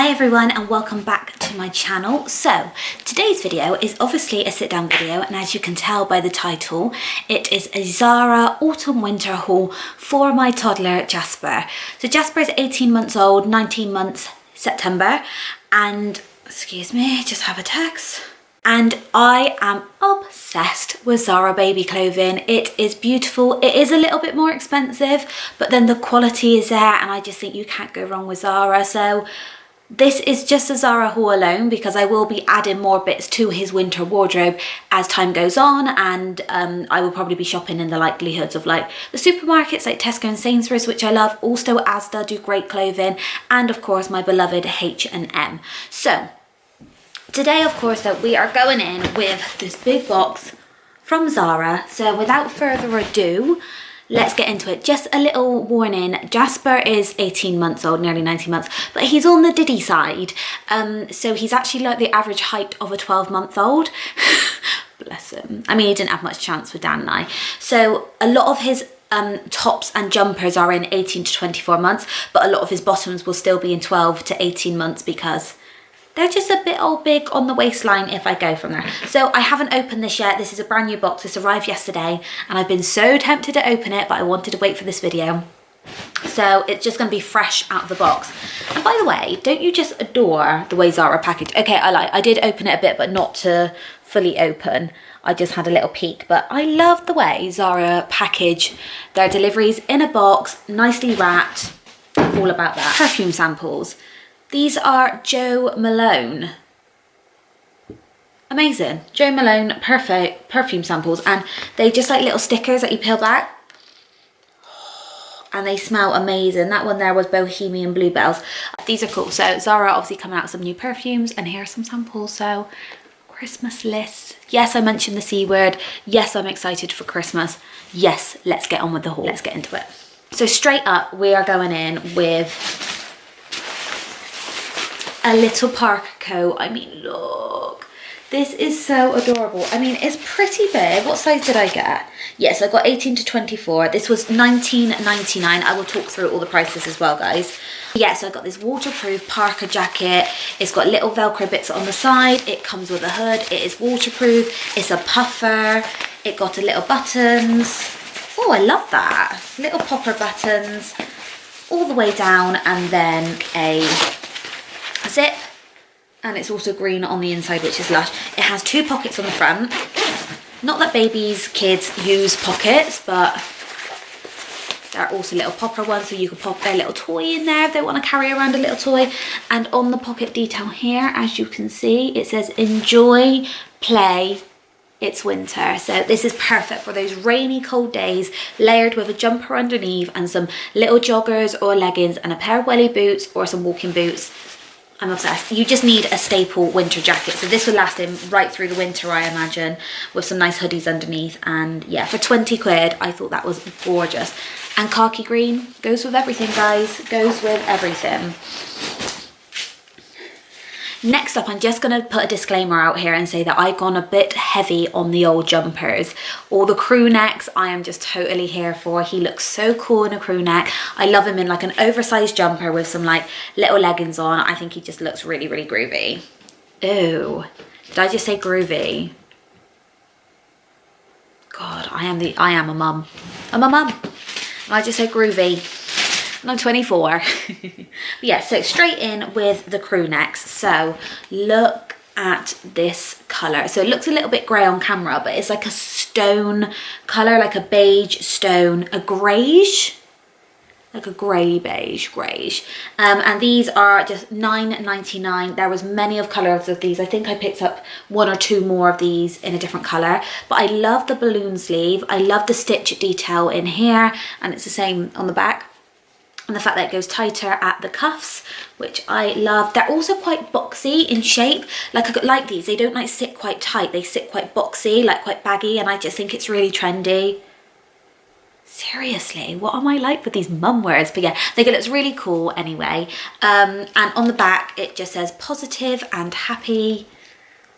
Hi everyone and welcome back to my channel. So today's video is obviously a sit down video, and as you can tell by the title, it is a Zara autumn winter haul for my toddler Jasper. So Jasper is 18 months old, 19 months September, and excuse me, just have a text. And I am obsessed with Zara baby clothing. It is beautiful. It is a little bit more expensive, but then the quality is there, and I just think you can't go wrong with Zara. So this is just a Zara haul alone because I will be adding more bits to his winter wardrobe as time goes on, and I will probably be shopping in the likelihoods of like the supermarkets like Tesco and Sainsbury's, which I love. Also Asda do great clothing, and of course my beloved H&M. So today, of course, that we are going in with this big box from Zara. So without further ado, let's get into it. Just a little warning, Jasper is 18 months old, nearly 19 months, but he's on the diddy side. So he's actually like the average height of a 12-month-old. Bless him. I mean, he didn't have much chance with Dan and I. So a lot of his tops and jumpers are in 18 to 24 months, but a lot of his bottoms will still be in 12 to 18 months because they're just a bit old big on the waistline if I go from there. So I haven't opened this yet. This is a brand new box. This arrived yesterday and I've been so tempted to open it, but I wanted to wait for this video. So it's just going to be fresh out of the box. And by the way, don't you just adore the way Zara packaged? Okay, I did open it a bit, but not to fully open. I just had a little peek, but I love the way Zara package their deliveries in a box, nicely wrapped. I'm all about that. Perfume samples. These are Jo Malone. Amazing. Jo Malone, perfect perfume samples. And they just like little stickers that you peel back. And they smell amazing. That one there was Bohemian Bluebells. These are cool. So Zara obviously coming out with some new perfumes, and here are some samples. So Christmas list. Yes, I mentioned the C word. Yes, I'm excited for Christmas. Yes, let's get on with the haul. Let's get into it. So straight up, we are going in with a little parka coat. I mean, look, this is so adorable. I mean, it's pretty big. What size did I get? Yes, I got 18 to 24. This was $19.99. I will talk through all the prices as well, guys. Yeah, so I got this waterproof parka jacket. It's got little Velcro bits on the side. It comes with a hood. It is waterproof. It's a puffer. It got a little buttons. Oh, I love that. Little popper buttons all the way down, and then a zip, and it's also green on the inside, which is lush. It has two pockets on the front. Not that kids use pockets, but there are also little popper ones, so you can pop their little toy in there if they want to carry around a little toy. And on the pocket detail here, as you can see, it says enjoy, play, it's winter. So this is perfect for those rainy, cold days, layered with a jumper underneath and some little joggers or leggings and a pair of welly boots or some walking boots. I'm obsessed. You just need a staple winter jacket. So this will last him right through the winter, I imagine, with some nice hoodies underneath. And yeah, for 20 quid, I thought that was gorgeous. And khaki green goes with everything, guys. Goes with everything. Next up, I'm just going to put a disclaimer out here and say that I've gone a bit heavy on the old jumpers. All the crew necks, I am just totally here for. He looks so cool in a crew neck. I love him in like an oversized jumper with some like little leggings on. I think he just looks really, really groovy. Ooh, did I just say groovy? God, I am a mum. I'm a mum. And I just said groovy. And I'm 24. Yeah, so straight in with the crew necks. So look at this colour. So it looks a little bit grey on camera, but it's like a stone colour, like a beige stone, a greyish, like a grey beige greyish. And these are just $9.99. There was many of colours of these. I think I picked up one or two more of these in a different colour, but I love the balloon sleeve. I love the stitch detail in here, and it's the same on the back. And the fact that it goes tighter at the cuffs, which I love. They're also quite boxy in shape. Like these, they don't like sit quite tight. They sit quite boxy, like quite baggy, and I just think it's really trendy. Seriously, what am I like with these mum words? But yeah, I think it looks really cool anyway. And on the back, it just says positive and happy.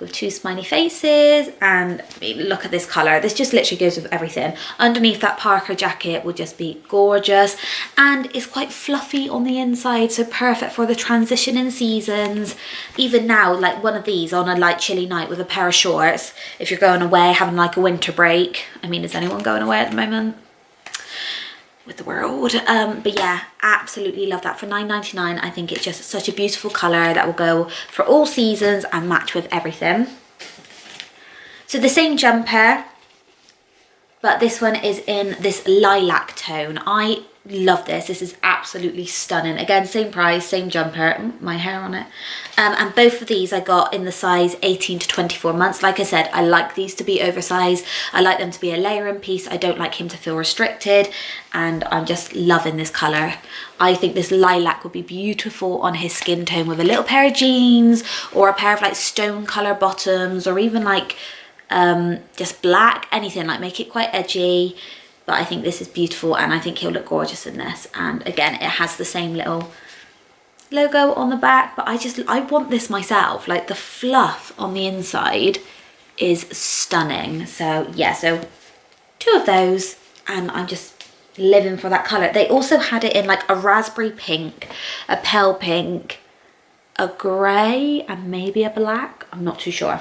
with 2 smiley faces. And I mean, look at this colour. This just literally goes with everything. Underneath that Parker jacket will just be gorgeous, and it's quite fluffy on the inside, so perfect for the transition in seasons. Even now, like one of these on a light chilly night with a pair of shorts, if you're going away having like a winter break. I mean, is anyone going away at the moment with the world? But yeah, absolutely love that. For $9.99, I think it's just such a beautiful colour that will go for all seasons and match with everything. So the same jumper, but this one is in this lilac tone. I love this. This is absolutely stunning. Again, same price, same jumper. My hair on it. And both of these I got in the size 18 to 24 months. Like I said, I like these to be oversized. I like them to be a layering piece. I don't like him to feel restricted, and I'm just loving this colour. I think this lilac would be beautiful on his skin tone with a little pair of jeans, or a pair of like stone colour bottoms, or even like just black, anything. Like, make it quite edgy. But I think this is beautiful, and I think he'll look gorgeous in this. And again, it has the same little logo on the back, but I want this myself. Like, the fluff on the inside is stunning. So yeah, so 2 of those, and I'm just living for that colour. They also had it in like a raspberry pink, a pale pink, a grey, and maybe a black. I'm not too sure.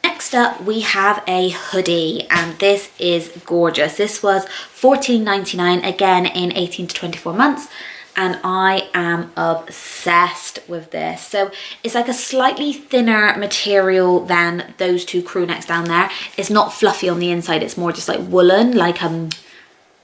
Next up, we have a hoodie, and this is gorgeous. This was $14.99, again in 18 to 24 months, and I am obsessed with this. So it's like a slightly thinner material than those 2 crew necks down there. It's not fluffy on the inside, it's more just like woolen, like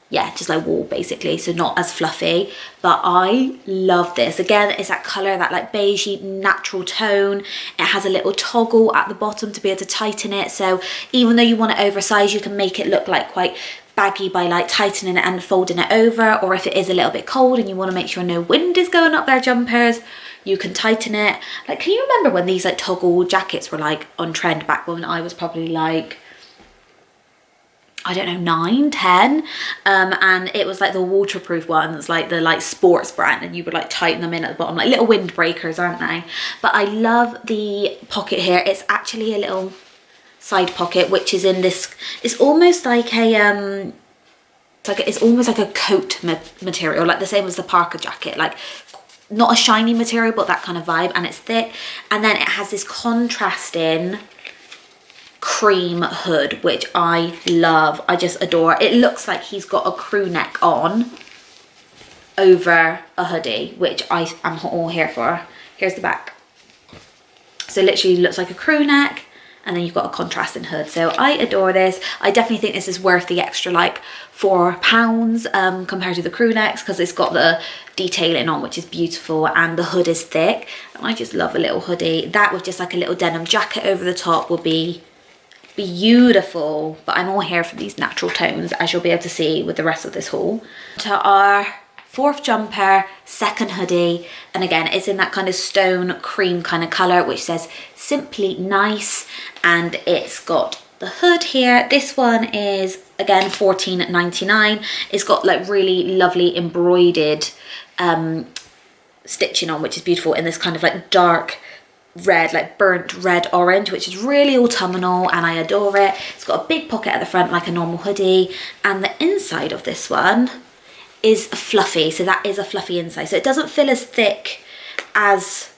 yeah, just like wool basically, so not as fluffy. But I love this. Again, it's that colour, that like beigey natural tone. It has a little toggle at the bottom to be able to tighten it, so even though you want it oversized, you can make it look like quite baggy by like tightening it and folding it over. Or if it is a little bit cold and you want to make sure no wind is going up their jumpers, you can tighten it. Like, can you remember when these like toggle jackets were like on trend back when I was probably like, I don't know, 9, 10, and it was like the waterproof ones, like the like sports brand, and you would like tighten them in at the bottom, like little windbreakers, aren't they? But I love the pocket here. It's actually a little side pocket, which is in this, it's almost like a it's almost like a coat material, like the same as the Parker jacket, like not a shiny material, but that kind of vibe, and it's thick. And then it has this contrasting cream hood, which I love. I just adore. It looks like he's got a crew neck on over a hoodie, which I am all here for. Here's the back. So literally looks like a crew neck, and then you've got a contrasting hood. So I adore this. I definitely think this is worth the extra like £4 compared to the crew necks, because it's got the detailing on, which is beautiful, and the hood is thick. And I just love a little hoodie. That with just like a little denim jacket over the top will be beautiful. But I'm all here for these natural tones, as you'll be able to see with the rest of this haul. To our 4th jumper, 2nd hoodie, and again it's in that kind of stone cream kind of colour, which says Simply Nice, and it's got the hood here. This one is again $14.99. It's got like really lovely embroidered stitching on, which is beautiful, in this kind of like dark red, like burnt red orange, which is really autumnal, and I adore it. It's got a big pocket at the front like a normal hoodie, and the inside of this one is fluffy, so that is a fluffy inside, so it doesn't feel as thick as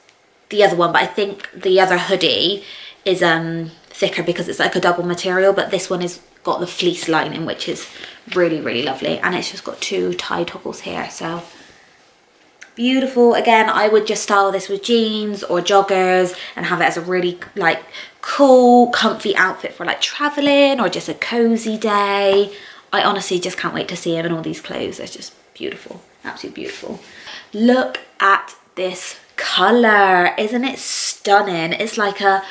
the other one, but I think the other hoodie is thicker because it's like a double material, but this one has got the fleece lining, which is really, really lovely, and it's just got 2 tie toggles here, so beautiful. Again, I would just style this with jeans or joggers and have it as a really like cool, comfy outfit for like traveling or just a cozy day. I honestly just can't wait to see him in all these clothes. It's just beautiful, absolutely beautiful. Look at this colour, isn't it stunning? It's like a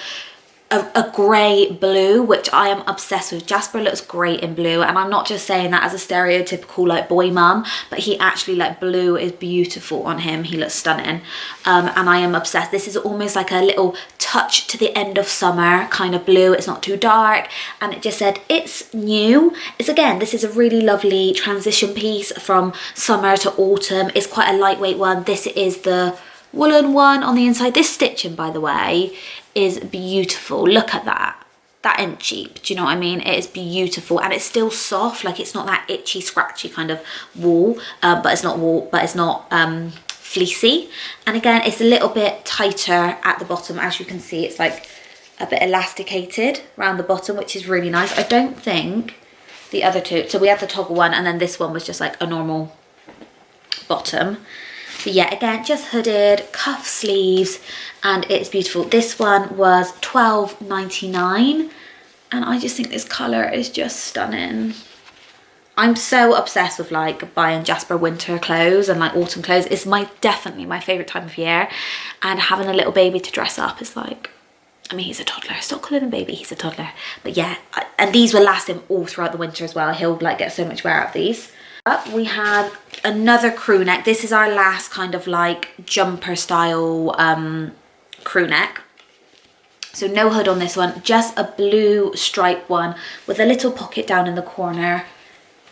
grey blue, which I am obsessed with. Jasper looks great in blue, and I'm not just saying that as a stereotypical like boy mum, but he actually, like, blue is beautiful on him. He looks stunning, and I am obsessed. This is almost like a little touch to the end of summer kind of blue. It's not too dark, and it just said it's new. It's, again, this is a really lovely transition piece from summer to autumn. It's quite a lightweight one. This is the woolen one on the inside. This stitching, by the way, is beautiful. Look at that. That ain't cheap, do you know what I mean? It is beautiful, and it's still soft, like it's not that itchy, scratchy kind of wool, but it's not fleecy. And again, it's a little bit tighter at the bottom. As you can see, it's like a bit elasticated around the bottom, which is really nice. I don't think the other two, so we had the toggle one, and then this one was just like a normal bottom. But yeah, again, just hooded, cuff sleeves, and it's beautiful. This one was $12.99, and I just think this colour is just stunning. I'm so obsessed with like buying Jasper winter clothes and like autumn clothes. It's definitely my favourite time of year, and having a little baby to dress up is like, I mean, he's a toddler. Stop calling him baby, he's a toddler. But yeah, and these will last him all throughout the winter as well. He'll like get so much wear out of these. We have another crew neck. This is our last kind of like jumper style crew neck. So no hood on this one, just a blue stripe one with a little pocket down in the corner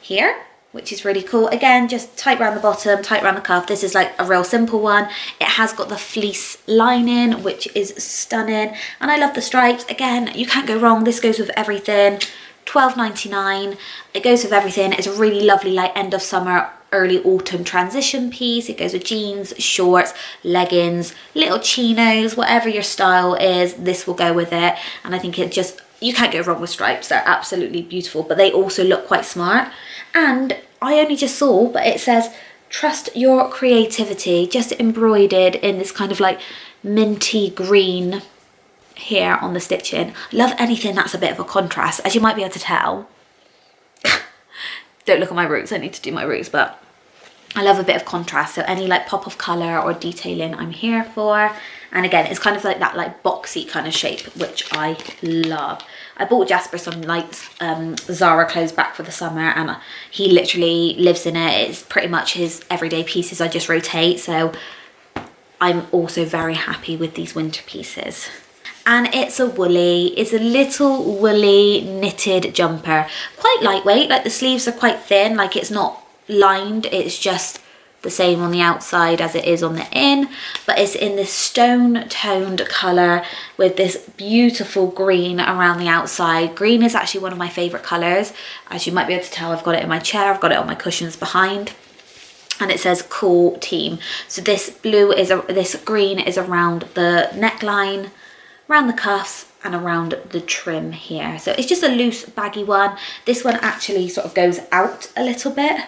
here, which is really cool. Again, just tight around the bottom, tight around the cuff. This is like a real simple one. It has got the fleece lining, which is stunning. And I love the stripes. Again, you can't go wrong. This goes with everything. $12.99. It goes with everything. It's a really lovely like end of summer, early autumn transition piece. It goes with jeans, shorts, leggings, little chinos, whatever your style is, this will go with it. And I think it just, you can't go wrong with stripes. They're absolutely beautiful, but they also look quite smart. And I only just saw, but it says trust your creativity, just embroidered in this kind of like minty green here on the stitching. I love anything that's a bit of a contrast, as you might be able to tell. Don't look at my roots, I need to do my roots, but I love a bit of contrast. So any like pop of colour or detailing I'm here for. And again, it's kind of like that like boxy kind of shape, which I love. I bought Jasper some like Zara clothes back for the summer, and he literally lives in it. It's pretty much his everyday pieces. I just rotate, so I'm also very happy with these winter pieces. And it's a little woolly knitted jumper. Quite lightweight, like the sleeves are quite thin, like it's not lined, it's just the same on the outside as it is on the in, but it's in this stone toned colour with this beautiful green around the outside. Green is actually one of my favourite colours. As you might be able to tell, I've got it in my chair, I've got it on my cushions behind. And it says cool team. So this green is around the neckline, around the cuffs, and around the trim here. So it's just a loose baggy one. This one actually sort of goes out a little bit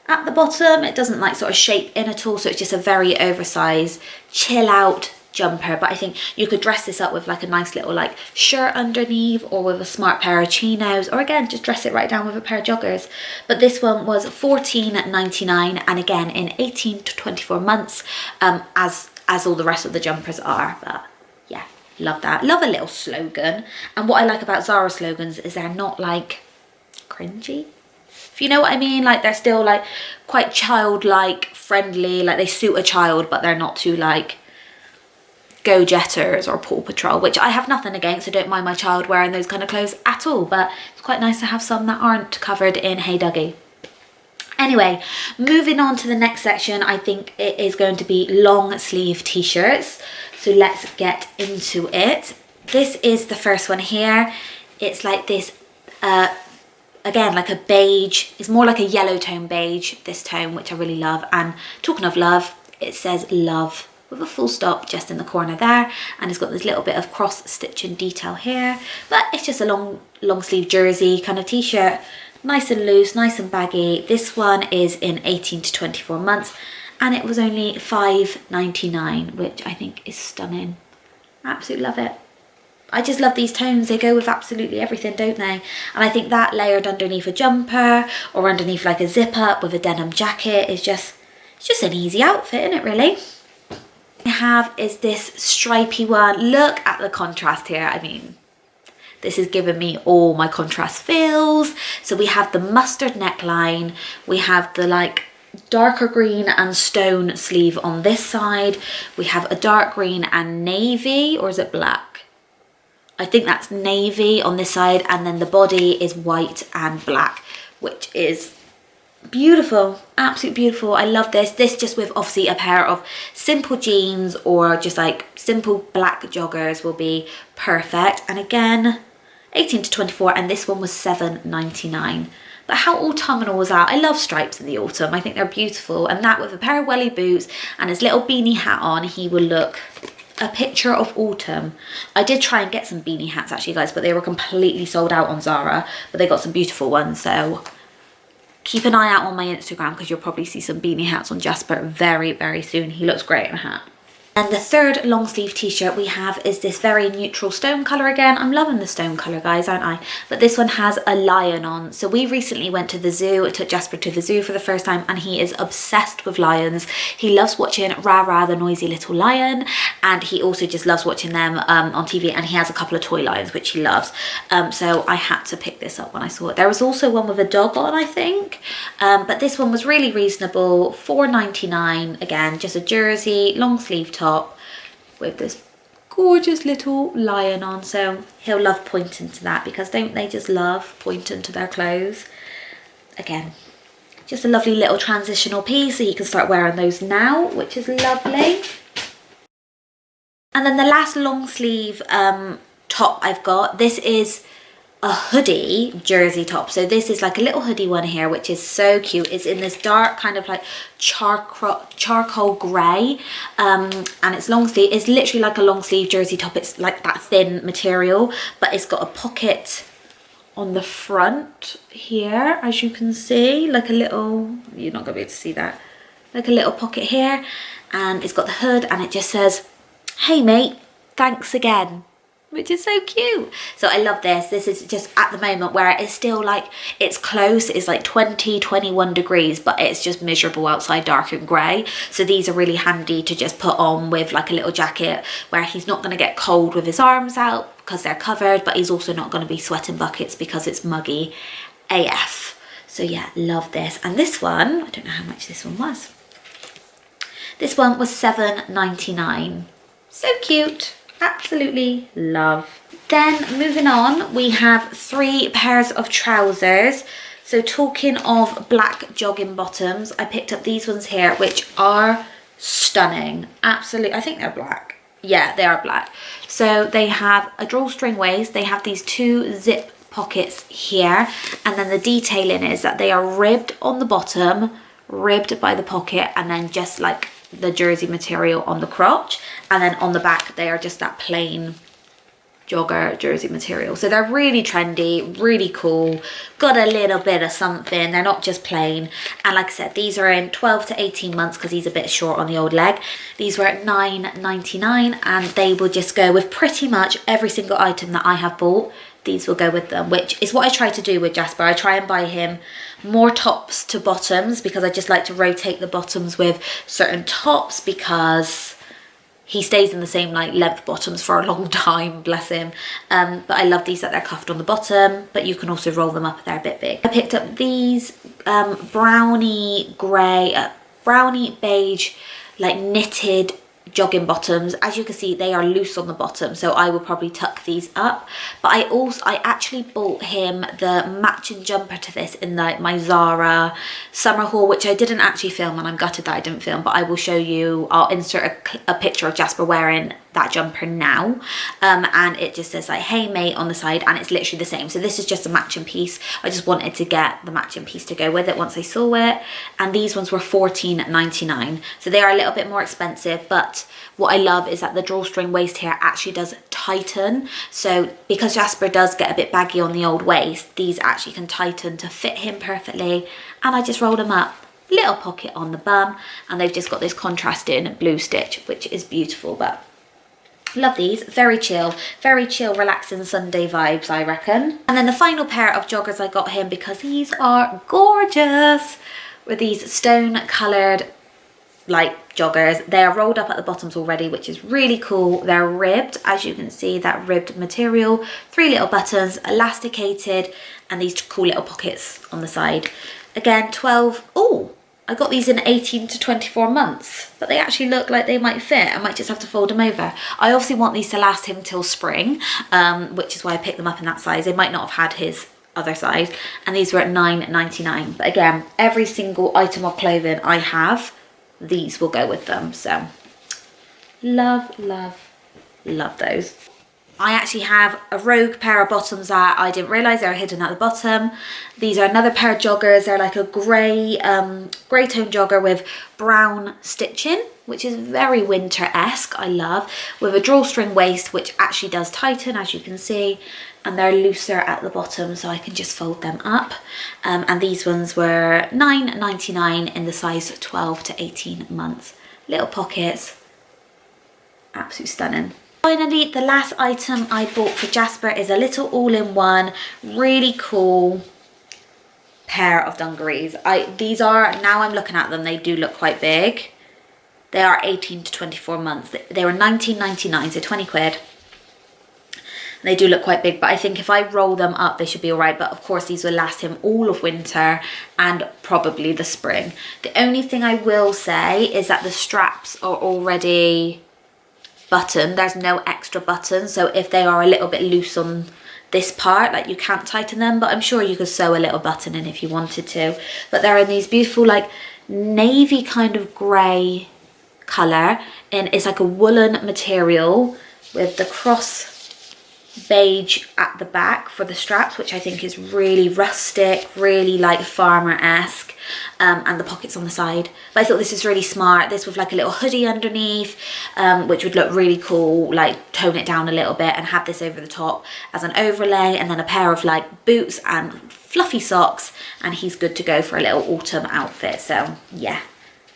at the bottom. It doesn't like sort of shape in at all, so it's just a very oversized chill out jumper. But I think you could dress this up with like a nice little like shirt underneath, or with a smart pair of chinos, or again just dress it right down with a pair of joggers. But this one was $14.99, and again in 18 to 24 months, as all the rest of the jumpers are. But yeah, love that. Love a little slogan. And what I like about Zara slogans is they're not like cringy, if you know what I mean. Like they're still like quite childlike friendly, like they suit a child, but they're not too like Go Jetters or Paw Patrol, which I have nothing against. I don't mind my child wearing those kind of clothes at all, but it's quite nice to have some that aren't covered in Hey Dougie. Anyway, moving on to the next section, I think it is going to be long sleeve t-shirts. So let's get into it. This is the first one here. It's like this, again, like a beige. It's more like a yellow tone beige, this tone, which I really love. And talking of love, it says love with a full stop just in the corner there. And it's got this little bit of cross stitching detail here. But it's just a long sleeve jersey kind of t-shirt. Nice and loose, nice and baggy. This one is in 18 to 24 months, and it was only $5.99, which I think is stunning. Absolutely love it. I just love these tones. They go with absolutely everything, don't they? And I think that layered underneath a jumper or underneath like a zip up with a denim jacket is just, it's just an easy outfit, isn't it, really? I have is this stripy one. Look at the contrast here. I mean, this is giving me all my contrast feels. So we have the mustard neckline. We have the like darker green and stone sleeve on this side. We have a dark green and navy, or is it black? I think that's navy on this side. And then the body is white and black, which is Beautiful, absolutely beautiful. I love this. This just with obviously a pair of simple jeans or just like simple black joggers will be perfect. And again, 18 to 24, and this one was $7.99. But how autumnal was that? I love stripes in the autumn. I think they're beautiful. And that with a pair of welly boots and his little beanie hat on, he will look a picture of autumn. I did try and get some beanie hats actually, guys, but they were completely sold out on Zara. But they got some beautiful ones, so keep an eye out on my Instagram because you'll probably see some beanie hats on Jasper very, very soon. He looks great in a hat. And the third long sleeve t-shirt we have is this very neutral stone colour again. I'm loving the stone colour, guys, aren't I? But this one has a lion on. So we recently went to the zoo. I took Jasper to the zoo for the first time and he is obsessed with lions. He loves watching Rara, the noisy little lion. And he also just loves watching them on TV, and he has a couple of toy lions, which he loves. So I had to pick this up when I saw it. There was also one with a dog on, I think. But this one was really reasonable, $4.99. Again, just a jersey, long sleeve top with this gorgeous little lion on, so he'll love pointing to that because don't they just love pointing to their clothes? Again, just a lovely little transitional piece, so he can start wearing those now, which is lovely. And then the last long sleeve top I've got, this is a hoodie jersey top. So this is like a little hoodie one here, which is so cute. It's in this dark kind of like charcoal grey, and it's long sleeve. It's literally like a long sleeve jersey top. It's like that thin material, but it's got a pocket on the front here, as you can see, like a little, you're not gonna be able to see that, like a little pocket here, and it's got the hood, and it just says, "Hey mate, thanks again," which is so cute. So I love this. This is just at the moment where it's still like, it's close, it's like 20, 21 degrees, but it's just miserable outside, dark and grey. So these are really handy to just put on with like a little jacket where he's not gonna get cold with his arms out because they're covered, but he's also not gonna be sweating buckets because it's muggy AF. So yeah, love this. And this one, I don't know how much this one was. This one was $7.99. So cute. Absolutely love. Then moving on, we have 3 pairs of trousers. So talking of black jogging bottoms, I picked up these ones here, which are stunning. Absolutely, I think they're black. Yeah, they are black. So they have a drawstring waist. They have these 2 zip pockets here. And then the detailing is that they are ribbed on the bottom, ribbed by the pocket, and then just like the jersey material on the crotch, and then on the back they are just that plain jogger jersey material. So they're really trendy, really cool, got a little bit of something. They're not just plain. And like I said, these are in 12 to 18 months because he's a bit short on the old leg. These were at $9.99, and they will just go with pretty much every single item that I have bought. These will go with them, which is what I try to do with Jasper. I try and buy him more tops to bottoms because I just like to rotate the bottoms with certain tops because he stays in the same like length bottoms for a long time, bless him. But I love these that they're cuffed on the bottom, but you can also roll them up if they're a bit big. I picked up these brownie grey, brownie beige, like knitted jogging bottoms. As you can see, they are loose on the bottom, so I will probably tuck these up. But I actually bought him the matching jumper to this in my Zara summer haul, which I didn't actually film, and I'm gutted that I didn't film, but I will show you. I'll insert a picture of Jasper wearing that jumper now, and it just says like "Hey mate" on the side, and it's literally the same. So this is just a matching piece. I just wanted to get the matching piece to go with it once I saw it, and these ones were $14.99, so they are a little bit more expensive. But what I love is that the drawstring waist here actually does tighten. So because Jasper does get a bit baggy on the old waist, these actually can tighten to fit him perfectly. And I just rolled them up, little pocket on the bum, and they've just got this contrasting blue stitch, which is beautiful. But love these, very chill, relaxing Sunday vibes, I reckon. And then the final pair of joggers I got him, because these are gorgeous, were these stone coloured like joggers. They are rolled up at the bottoms already, which is really cool. They're ribbed, as you can see, that ribbed material, 3 little buttons, elasticated, and these cool little pockets on the side. Again, 12, oh, I got these in 18 to 24 months, but they actually look like they might fit. I might just have to fold them over. I obviously want these to last him till spring, which is why I picked them up in that size. They might not have had his other size, and these were at £9.99. But again, every single item of clothing I have, these will go with them. So love, love, love those. I actually have a rogue pair of bottoms that I didn't realise they were hidden at the bottom. These are another pair of joggers. They're like a grey tone jogger with brown stitching, which is very winter-esque, I love, with a drawstring waist, which actually does tighten, as you can see, and they're looser at the bottom, so I can just fold them up. And these ones were £9.99 in the size 12 to 18 months. Little pockets, absolutely stunning. Finally, the last item I bought for Jasper is a little all-in-one, really cool pair of dungarees. These are, now I'm looking at them, they do look quite big. They are 18 to 24 months. They were £19.99, so 20 quid. They do look quite big, but I think if I roll them up, they should be all right. But of course, these will last him all of winter and probably the spring. The only thing I will say is that the straps are already button. There's no extra buttons, so if they are a little bit loose on this part, like you can't tighten them, but I'm sure you could sew a little button in if you wanted to. But they're in these beautiful like navy kind of grey colour, and it's like a woolen material with the cross beige at the back for the straps, which I think is really rustic, really like farmer-esque, and the pockets on the side. But I thought this is really smart, this with like a little hoodie underneath, which would look really cool, like tone it down a little bit, and have this over the top as an overlay, and then a pair of like boots and fluffy socks, and he's good to go for a little autumn outfit. So yeah,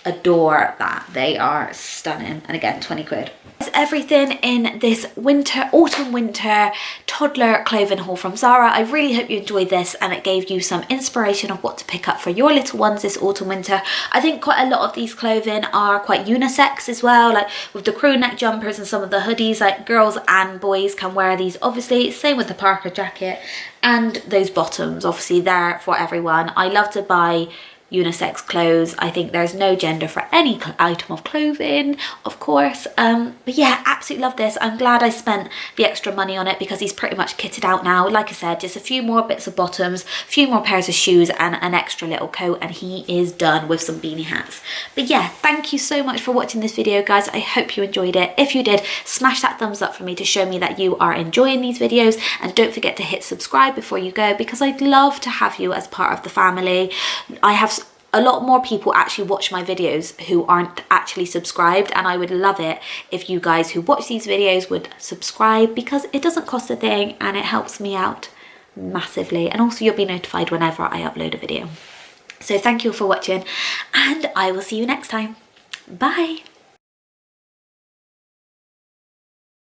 adore that. They are stunning, and again, 20 quid. That's everything in this autumn winter toddler clothing haul from Zara. I really hope you enjoyed this and it gave you some inspiration of what to pick up for your little ones this autumn winter. I think quite a lot of these clothing are quite unisex as well, like with the crew neck jumpers and some of the hoodies, like girls and boys can wear these obviously. Same with the Parker jacket and those bottoms, obviously they're for everyone. I love to buy unisex clothes. I think there's no gender for any item of clothing, of course. But yeah, absolutely love this. I'm glad I spent the extra money on it because he's pretty much kitted out now. Like I said, just a few more bits of bottoms, a few more pairs of shoes and an extra little coat, and he is done with some beanie hats. But yeah, thank you so much for watching this video, guys. I hope you enjoyed it. If you did, smash that thumbs up for me to show me that you are enjoying these videos, and don't forget to hit subscribe before you go, because I'd love to have you as part of the family. I have a lot more people actually watch my videos who aren't actually subscribed, and I would love it if you guys who watch these videos would subscribe, because it doesn't cost a thing and it helps me out massively, and also you'll be notified whenever I upload a video. So thank you for watching, and I will see you next time. Bye.